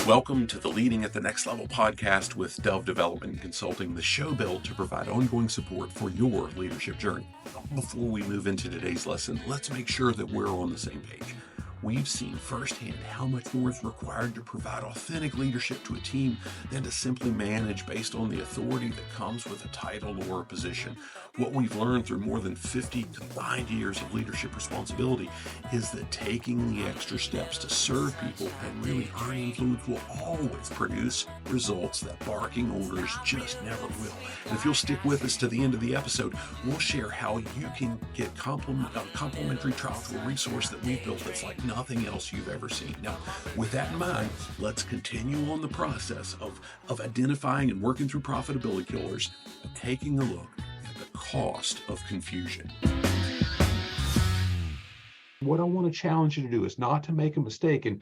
Welcome to the Leading at the Next Level podcast with Dove Development Consulting, the show built to provide ongoing support for your leadership journey. Before we move into today's lesson, let's make sure that we're on the same page. We've seen firsthand how much more is required to provide authentic leadership to a team than to simply manage based on the authority that comes with a title or a position. What we've learned through more than 50 combined years of leadership responsibility is that taking the extra steps to serve people and really earn influence will always produce results that barking orders just never will. And if you'll stick with us to the end of the episode, we'll share how you can get complimentary trial to a resource that we've built that's like nothing else you've ever seen. Now, with that in mind, let's continue on the process of identifying and working through profitability killers and taking a look at the cost of confusion. What I want to challenge you to do is not to make a mistake and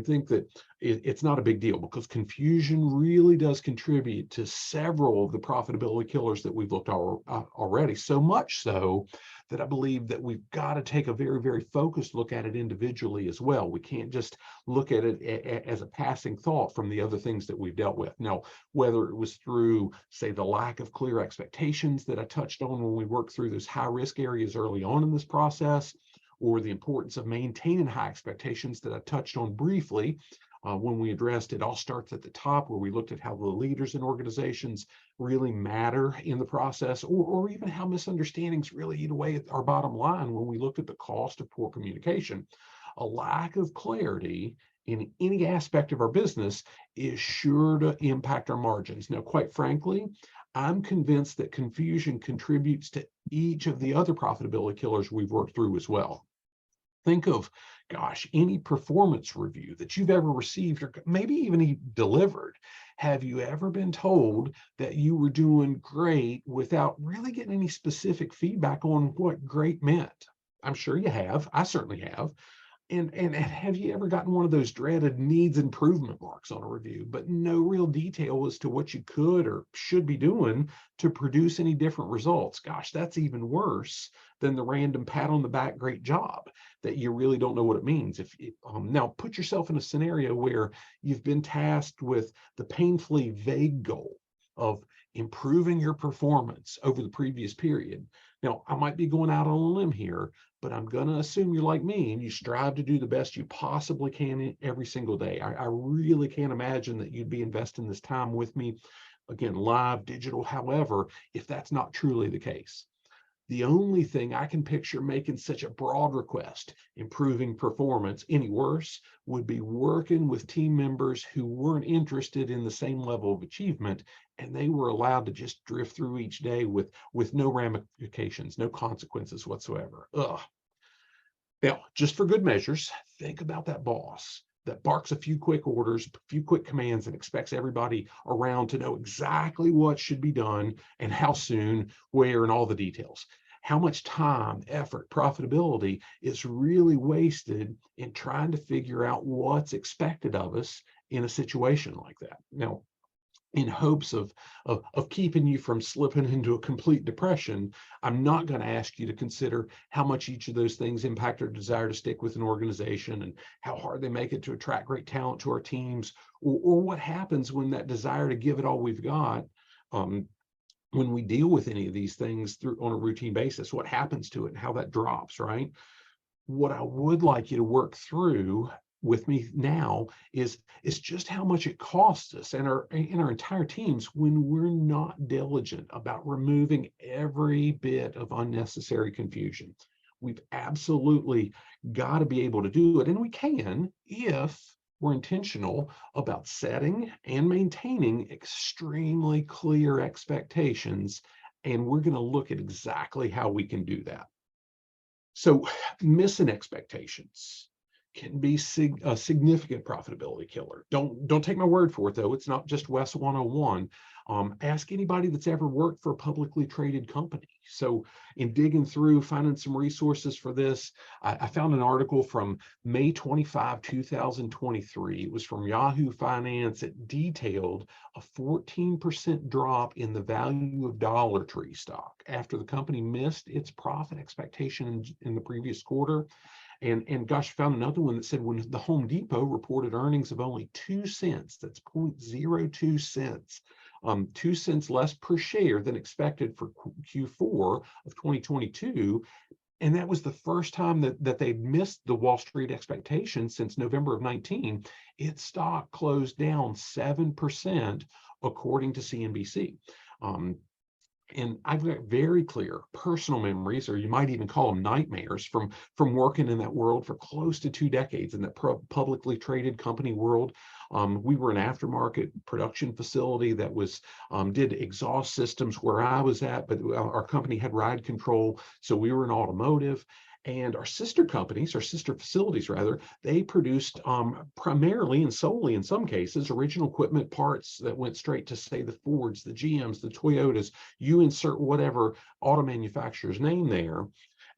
think that it's not a big deal, because confusion really does contribute to several of the profitability killers that we've looked at already. So much so that I believe that we've got to take a very, very focused look at it individually as well. We can't just look at it as a passing thought from the other things that we've dealt with. Now, whether it was through, say, the lack of clear expectations that I touched on when we worked through those high risk areas early on in this process, or the importance of maintaining high expectations that I touched on briefly when we addressed It All Starts at the Top, where we looked at how the leaders in organizations really matter in the process, or even how misunderstandings really eat away at our bottom line when we looked at the cost of poor communication. A lack of clarity in any aspect of our business is sure to impact our margins. Now, quite frankly, I'm convinced that confusion contributes to each of the other profitability killers we've worked through as well. Think of, any performance review that you've ever received, or maybe even delivered. Have you ever been told that you were doing great without really getting any specific feedback on what great meant? I'm sure you have. I certainly have. And have you ever gotten one of those dreaded needs improvement marks on a review, but no real detail as to what you could or should be doing to produce any different results? Gosh, that's even worse than the random pat on the back, great job, that you really don't know what it means. Now, put yourself in a scenario where you've been tasked with the painfully vague goal of improving your performance over the previous period. Now, I might be going out on a limb here, but I'm going to assume you're like me and you strive to do the best you possibly can every single day. I really can't imagine that you'd be investing this time with me, again, live, digital, however, if that's not truly the case. The only thing I can picture making such a broad request, improving performance, any worse, would be working with team members who weren't interested in the same level of achievement, and they were allowed to just drift through each day with no ramifications, no consequences whatsoever. Ugh. Now, just for good measures, think about that boss that barks a few quick orders, a few quick commands, and expects everybody around to know exactly what should be done and how soon, where, and all the details. How much time, effort, profitability is really wasted in trying to figure out what's expected of us in a situation like that. Now, in hopes of keeping you from slipping into a complete depression, I'm not going to ask you to consider how much each of those things impact our desire to stick with an organization and how hard they make it to attract great talent to our teams, or what happens when that desire to give it all we've got, when we deal with any of these things on a routine basis, what happens to it and how that drops, right? What I would like you to work through with me now is just how much it costs us and our entire teams when we're not diligent about removing every bit of unnecessary confusion. We've absolutely got to be able to do it, and we can if we're intentional about setting and maintaining extremely clear expectations, and we're going to look at exactly how we can do that. So missing expectations can be a significant profitability killer. Don't take my word for it, though. It's not just Wes 101. Ask anybody that's ever worked for a publicly traded company. So in digging through, finding some resources for this, I found an article from May 25, 2023. It was from Yahoo Finance. It detailed a 14% drop in the value of Dollar Tree stock after the company missed its profit expectation in the previous quarter. And gosh, found another one that said when the Home Depot reported earnings of only 2 cents, that's 0.02 cents, 2 cents less per share than expected for Q4 of 2022. And that was the first time that they missed the Wall Street expectation since November of 19. Its stock closed down 7%, according to CNBC. And I've got very clear personal memories, or you might even call them nightmares, from working in that world for close to 2 decades in that publicly traded company world. We were an aftermarket production facility that was did exhaust systems where I was at, but our company had ride control, so we were in automotive. And our sister companies, our sister facilities rather, they produced primarily and solely in some cases original equipment parts that went straight to, say, the Fords, the GMs, the Toyotas. You insert whatever auto manufacturer's name there.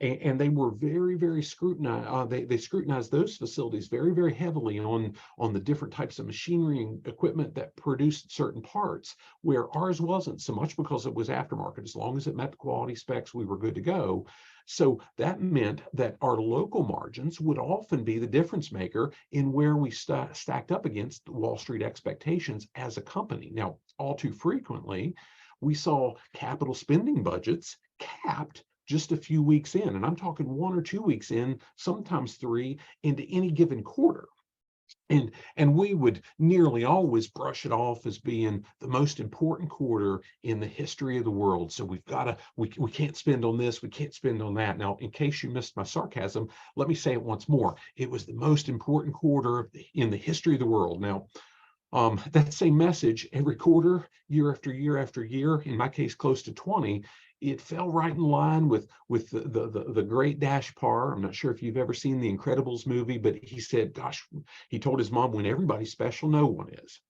And they were very, very scrutinized. They scrutinized those facilities very, very heavily on the different types of machinery and equipment that produced certain parts, where ours wasn't so much because it was aftermarket. As long as it met the quality specs, we were good to go. So that meant that our local margins would often be the difference maker in where we stacked up against Wall Street expectations as a company. Now, all too frequently, we saw capital spending budgets capped just a few weeks in, and I'm talking 1 or 2 weeks in, sometimes 3, into any given quarter. And we would nearly always brush it off as being the most important quarter in the history of the world. So we can't spend on this, we can't spend on that. Now, in case you missed my sarcasm, let me say it once more. It was the most important quarter in the history of the world. Now, that same message every quarter, year after year after year, in my case, close to 20, it fell right in line with the great Dash Parr. I'm not sure if you've ever seen the Incredibles movie, but he said, gosh, he told his mom, when everybody's special, no one is.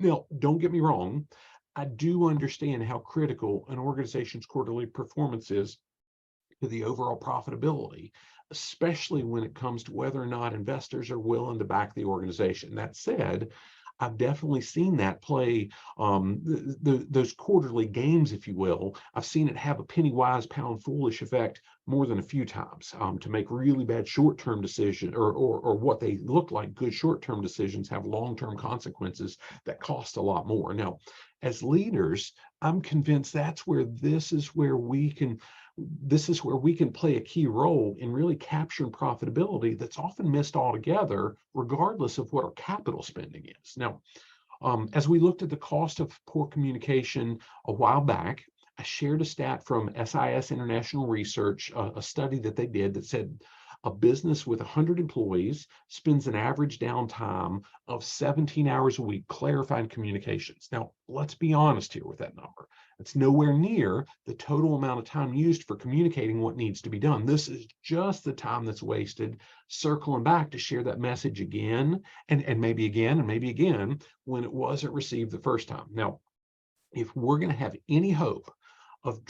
Now, don't get me wrong. I do understand how critical an organization's quarterly performance is to the overall profitability, especially when it comes to whether or not investors are willing to back the organization. That said, I've definitely seen that play, those quarterly games, if you will. I've seen it have a penny wise, pound foolish effect more than a few times, to make really bad short-term decisions, or what they look like good short-term decisions have long-term consequences that cost a lot more. Now, as leaders, I'm convinced this is where we can play a key role in really capturing profitability that's often missed altogether, regardless of what our capital spending is. Now, as we looked at the cost of poor communication a while back, I shared a stat from SIS International Research, a study that they did that said a business with 100 employees spends an average downtime of 17 hours a week clarifying communications. Now, let's be honest here with that number. It's nowhere near the total amount of time used for communicating what needs to be done. This is just the time that's wasted circling back to share that message again, and maybe again, and maybe again, when it wasn't received the first time. Now, if we're going to have any hope of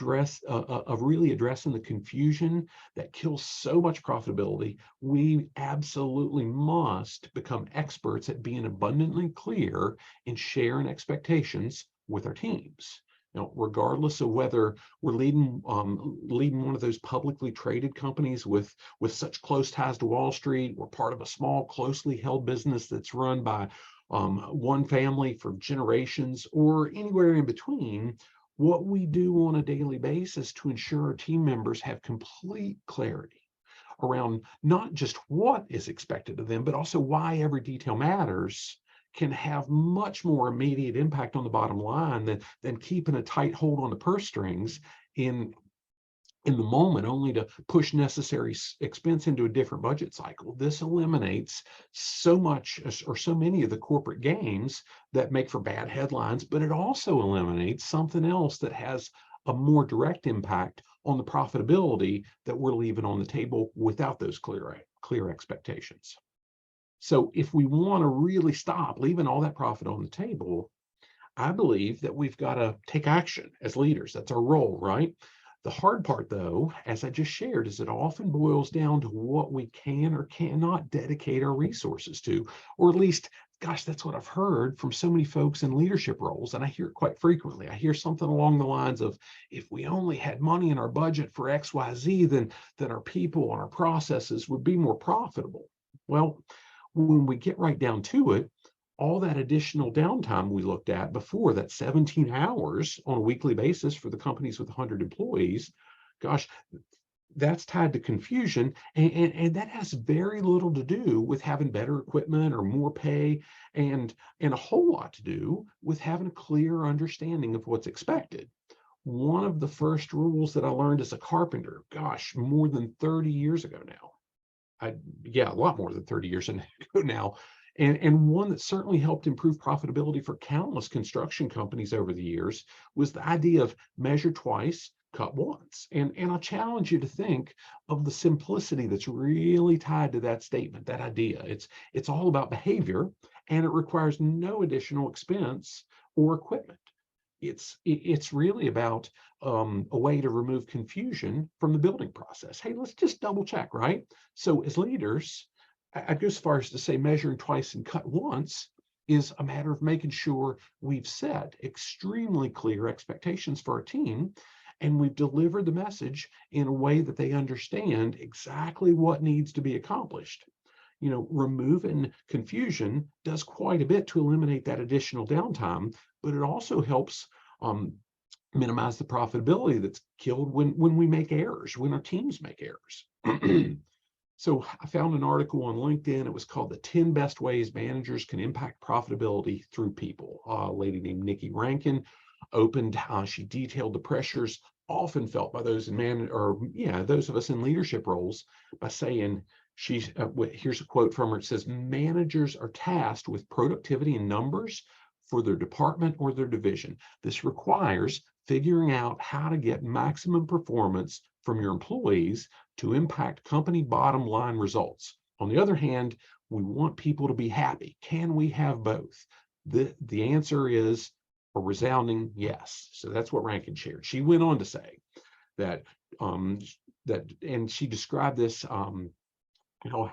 really addressing the confusion that kills so much profitability, we absolutely must become experts at being abundantly clear in sharing expectations with our teams. Now, regardless of whether we're leading one of those publicly traded companies with such close ties to Wall Street, we're part of a small, closely held business that's run by one family for generations, or anywhere in between, what we do on a daily basis to ensure our team members have complete clarity around not just what is expected of them, but also why every detail matters, can have much more immediate impact on the bottom line than keeping a tight hold on the purse strings in the moment, only to push necessary expense into a different budget cycle. This eliminates so much, or so many, of the corporate games that make for bad headlines, but it also eliminates something else that has a more direct impact on the profitability that we're leaving on the table without those clear expectations. So if we want to really stop leaving all that profit on the table, I believe that we've got to take action as leaders. That's our role, right? The hard part, though, as I just shared, is it often boils down to what we can or cannot dedicate our resources to, or at least gosh, that's what I've heard from so many folks in leadership roles. And I hear it quite frequently. I hear something along the lines of, if we only had money in our budget for XYZ, then our people and our processes would be more profitable. Well, when we get right down to it, all that additional downtime we looked at before, that 17 hours on a weekly basis for the companies with 100 employees, gosh, that's tied to confusion, and that has very little to do with having better equipment or more pay, and a whole lot to do with having a clear understanding of what's expected. One of the first rules that I learned as a carpenter, gosh, more than 30 years ago now. Yeah, a lot more than 30 years ago now. And one that certainly helped improve profitability for countless construction companies over the years was the idea of measure twice, cut once. And I'll challenge you to think of the simplicity that's really tied to that statement, that idea. It's all about behavior, and it requires no additional expense or equipment. It's really about a way to remove confusion from the building process. Hey, let's just double check, right? So as leaders, I'd go as far as to say measuring twice and cut once is a matter of making sure we've set extremely clear expectations for our team, and we've delivered the message in a way that they understand exactly what needs to be accomplished. Removing confusion does quite a bit to eliminate that additional downtime, but it also helps minimize the profitability that's killed when we make errors, when our teams make errors. So I found an article on LinkedIn. It was called The 10 Best Ways Managers Can Impact Profitability Through People. A lady named Nikki Rankin opened how she detailed the pressures often felt by those those of us in leadership roles by saying, here's a quote from her. It says, managers are tasked with productivity in numbers for their department or their division. This requires figuring out how to get maximum performance from your employees to impact company bottom line results. On the other hand, we want people to be happy. Can we have both? The answer is a resounding yes. So that's what Rankin shared. She went on to say that, and she described this,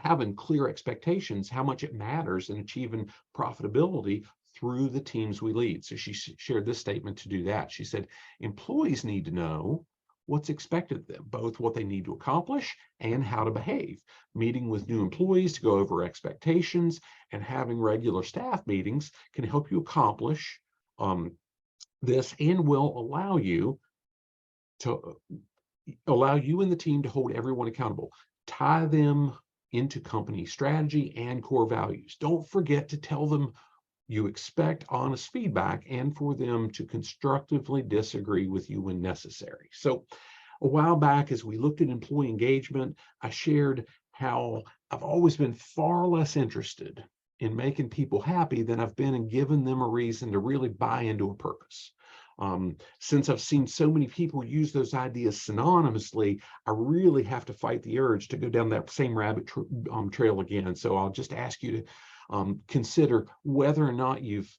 having clear expectations, how much it matters in achieving profitability through the teams we lead. So she shared this statement to do that. She said, employees need to know what's expected of them, both what they need to accomplish and how to behave. Meeting with new employees to go over expectations and having regular staff meetings can help you accomplish this, and will allow you and the team to hold everyone accountable. Tie them into company strategy and core values. Don't forget to tell them you expect honest feedback and for them to constructively disagree with you when necessary. So a while back, as we looked at employee engagement, I shared how I've always been far less interested in making people happy than I've been in giving them a reason to really buy into a purpose. Since I've seen so many people use those ideas synonymously, I really have to fight the urge to go down that same rabbit trail again. So I'll just ask you to consider whether or not you've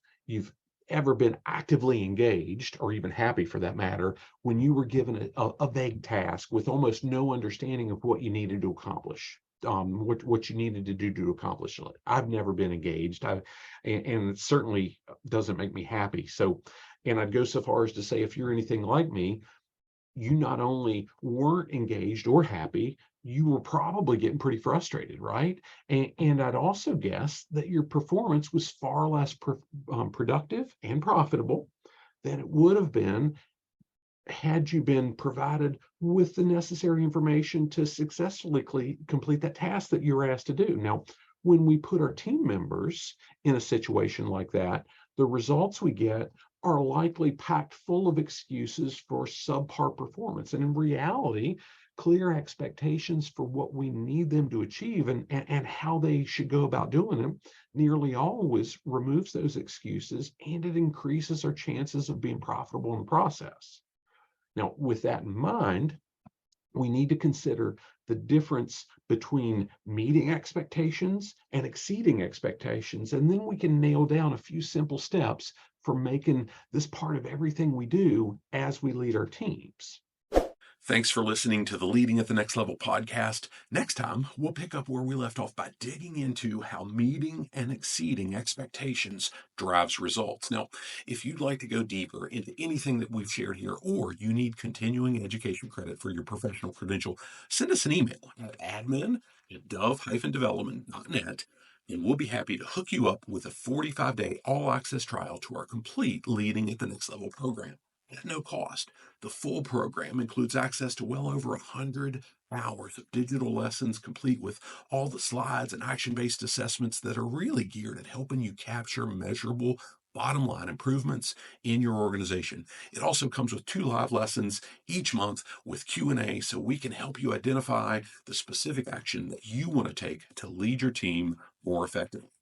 ever been actively engaged, or even happy for that matter, when you were given a vague task with almost no understanding of what you needed to accomplish. What you needed to do to accomplish it. I've never been engaged, and it certainly doesn't make me happy. So, and I'd go so far as to say, if you're anything like me, you not only weren't engaged or happy, you were probably getting pretty frustrated, right? And I'd also guess that your performance was far less productive and profitable than it would have been had you been provided with the necessary information to successfully complete that task that you were asked to do. Now, when we put our team members in a situation like that, the results we get are likely packed full of excuses for subpar performance. And in reality, clear expectations for what we need them to achieve and how they should go about doing them nearly always removes those excuses, and it increases our chances of being profitable in the process. Now, with that in mind, we need to consider the difference between meeting expectations and exceeding expectations, and then we can nail down a few simple steps for making this part of everything we do as we lead our teams. Thanks for listening to the Leading at the Next Level podcast. Next time, we'll pick up where we left off by digging into how meeting and exceeding expectations drives results. Now, if you'd like to go deeper into anything that we've shared here, or you need continuing education credit for your professional credential, send us an email at admin@dove-development.net, and we'll be happy to hook you up with a 45-day all-access trial to our complete Leading at the Next Level program at no cost. The full program includes access to well over 100 hours of digital lessons, complete with all the slides and action-based assessments that are really geared at helping you capture measurable bottom line improvements in your organization. It also comes with 2 live lessons each month with Q&A, so we can help you identify the specific action that you want to take to lead your team more effectively.